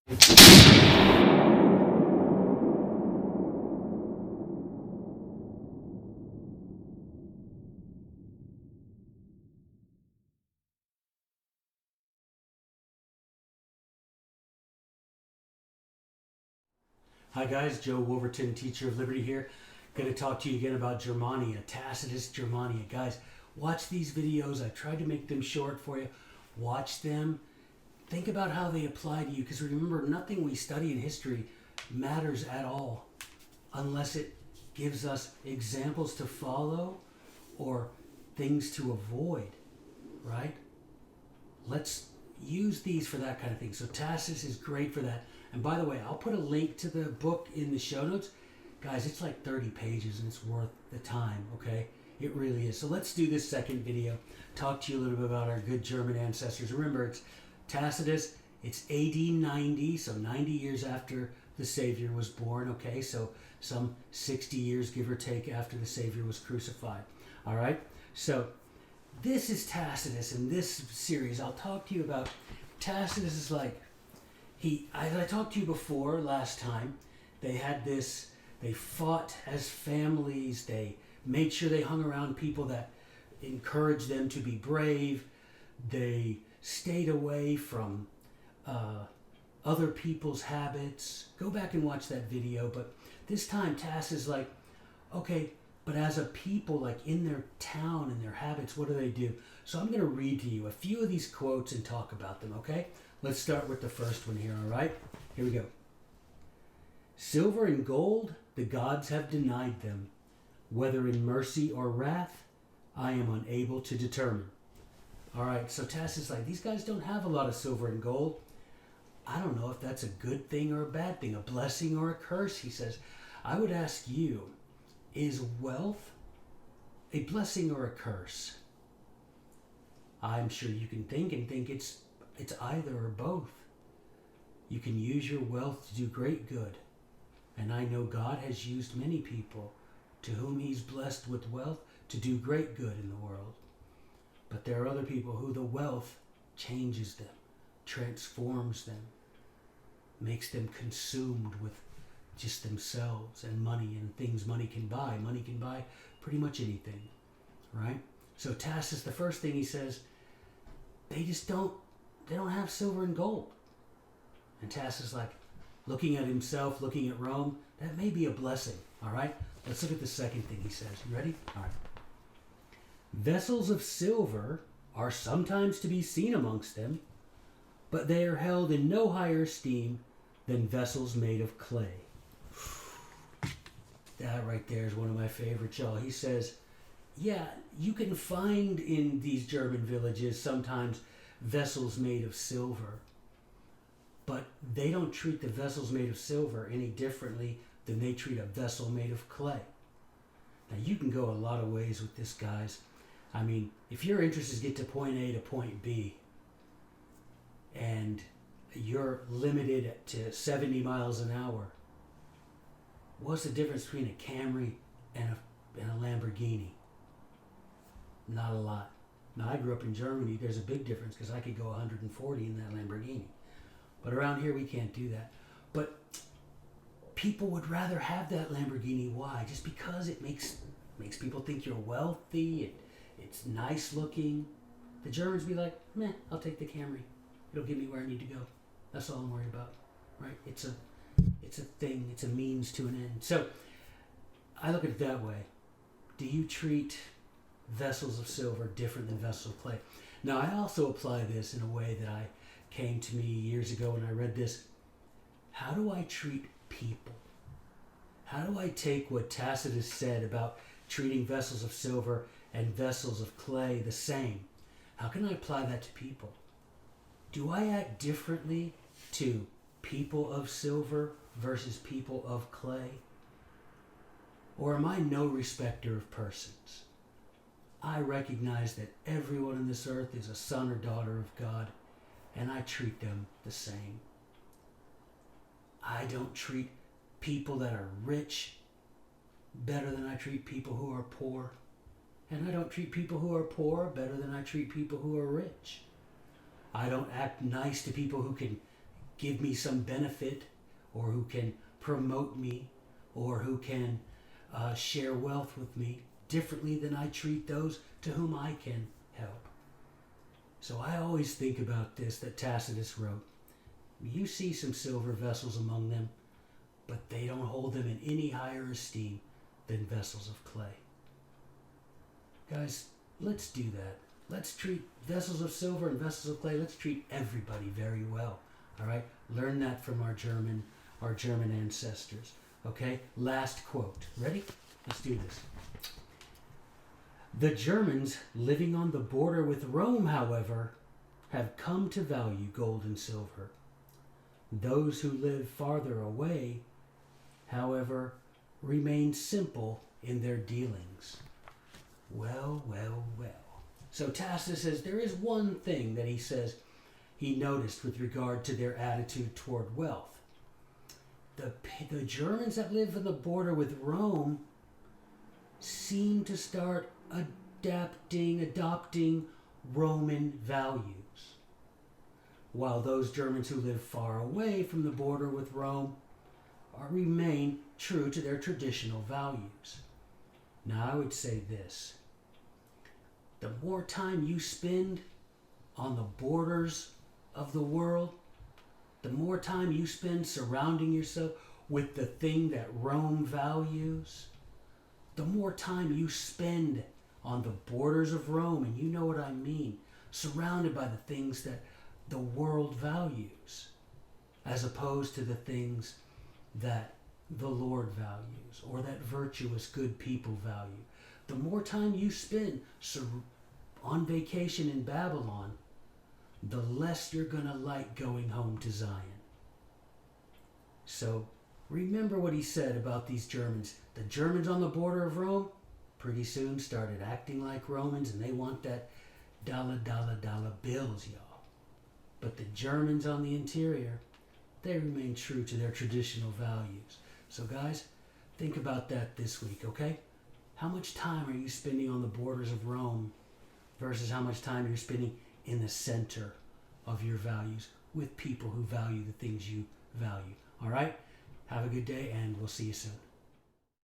Hi guys, Joe Wolverton, Teacher of Liberty here. Going to talk to you again about Germania, Tacitus, Germania. Guys, watch these videos. I tried to make them short for you. Watch them. Think about how they apply to you, because remember, nothing we study in history matters at all unless it gives us examples to follow or things to avoid, right? Let's use these for that kind of thing. So Tacitus is great for that. And by the way, I'll put a link to the book in the show notes. Guys, it's like 30 pages and it's worth the time, okay? It really is. So let's do this second video. Talk to you a little bit about our good German ancestors. Remember, it's Tacitus. It's AD 90, so 90 years after the Savior was born, okay? So some 60 years, give or take, after the Savior was crucified. All right? So this is Tacitus. In this series, I'll talk to you about Tacitus is like, as I talked to you before last time, they fought as families, they made sure they hung around people that encouraged them to be brave, they stayed away from other people's habits. Go back and watch that video, but this time Tacitus is like, okay, but as a people, like in their town and their habits, what do? So I'm going to read to you a few of these quotes and talk about them, okay? Let's start with the first one here, all right? Here we go. Silver and gold, the gods have denied them. Whether in mercy or wrath, I am unable to determine. All right, so Tacitus is like, these guys don't have a lot of silver and gold. I don't know if that's a good thing or a bad thing, a blessing or a curse, he says. I would ask you, is wealth a blessing or a curse? I'm sure you can think it's either or both. You can use your wealth to do great good. And I know God has used many people to whom he's blessed with wealth to do great good in the world. But there are other people who the wealth changes them, transforms them, makes them consumed with just themselves and money and things money can buy. Money can buy pretty much anything, right? So Tacitus, the first thing he says, they don't have silver and gold. And Tacitus is like, looking at himself, looking at Rome, that may be a blessing, all right? Let's look at the second thing he says. You ready? All right. Vessels of silver are sometimes to be seen amongst them, but they are held in no higher esteem than vessels made of clay. That right there is one of my favorites, y'all. He says, yeah, you can find in these German villages sometimes vessels made of silver, but they don't treat the vessels made of silver any differently than they treat a vessel made of clay. Now, you can go a lot of ways with this, guys. I mean, if your interest is get to point A to point B, and you're limited to 70 miles an hour, what's the difference between a Camry and a Lamborghini? Not a lot. Now, I grew up in Germany. There's a big difference because I could go 140 in that Lamborghini. But around here, we can't do that. But people would rather have that Lamborghini. Why? Just because it makes people think you're wealthy. It's nice looking. The Germans be like, meh, I'll take the Camry. It'll get me where I need to go. That's all I'm worried about, right? It's a thing. It's a means to an end. So I look at it that way. Do you treat vessels of silver different than vessels of clay? Now, I also apply this in a way that came to me years ago when I read this. How do I treat people? How do I take what Tacitus said about treating vessels of silver and vessels of clay the same? How can I apply that to people? Do I act differently to people of silver versus people of clay? Or am I no respecter of persons? I recognize that everyone on this earth is a son or daughter of God, and I treat them the same. I don't treat people that are rich better than I treat people who are poor. And I don't treat people who are poor better than I treat people who are rich. I don't act nice to people who can give me some benefit, or who can promote me, or who can share wealth with me differently than I treat those to whom I can help. So I always think about this that Tacitus wrote. You see some silver vessels among them, but they don't hold them in any higher esteem than vessels of clay. Guys, let's do that. Let's treat vessels of silver and vessels of clay, let's treat everybody very well. All right? Learn that from our German ancestors. Okay? Last quote. Ready? Let's do this. The Germans living on the border with Rome, however, have come to value gold and silver. Those who live farther away, however, remain simple in their dealings. Well, well, well. So Tacitus says there is one thing that he says he noticed with regard to their attitude toward wealth. The Germans that live on the border with Rome seem to start adopting Roman values, while those Germans who live far away from the border with Rome remain true to their traditional values. Now I would say this. The more time you spend on the borders of the world, the more time you spend surrounding yourself with the thing that Rome values, the more time you spend on the borders of Rome, and you know what I mean, surrounded by the things that the world values, as opposed to the things that the Lord values, or that virtuous good people value. The more time you spend on vacation in Babylon, the less you're going to like going home to Zion. So remember what he said about these Germans. The Germans on the border of Rome pretty soon started acting like Romans, and they want that dollar bills, y'all. But the Germans on the interior, they remain true to their traditional values. So guys, think about that this week, okay? How much time are you spending on the borders of Rome versus how much time you're spending in the center of your values with people who value the things you value? All right? Have a good day, and we'll see you soon.